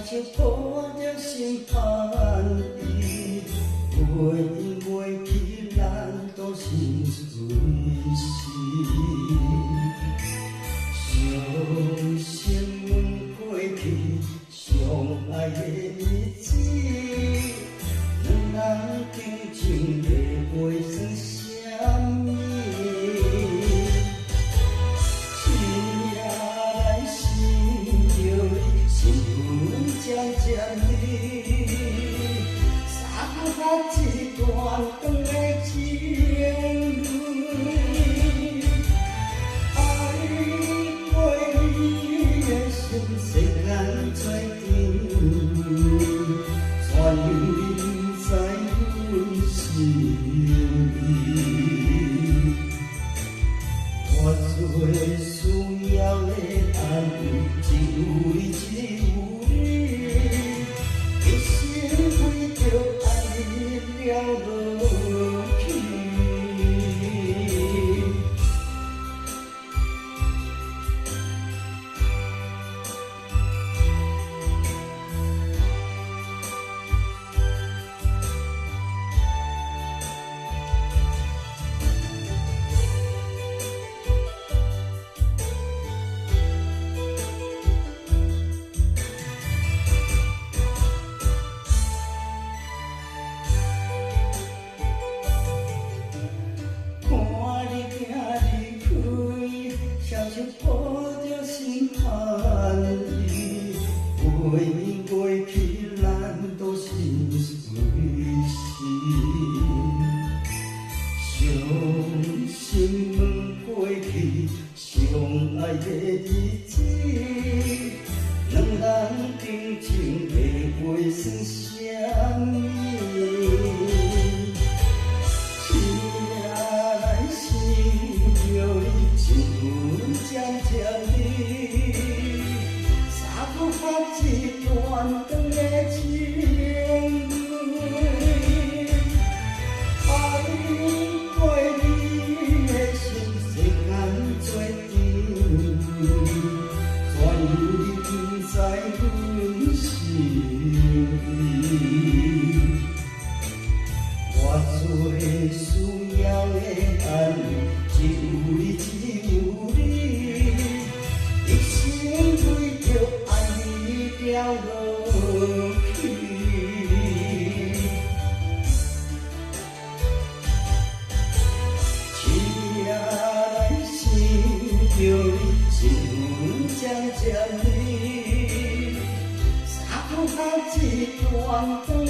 像抱着心盼伊，袂因袂去咱都心碎死。伤心问过去，相爱的日子，两人究竟会袂算啥物？渐渐地，洒下一段长的情泪。爱过你的心，世间做阵，全由你知阮心意。我最需要的安慰，只有你，只有你。一生为着爱你了落去。像抱着心盼伊，袂因袂去咱都心碎死。伤心问过去，相爱的日子，两人究竟会袂算啥物？渐渐地，洒下一段长的情泪。爱过你的心，世间做阵，全由你知阮心意。我最需要的安慰，只有你，只有你。一生为着爱你了落去。凄来心着你，情渐渐地，洒下一段长的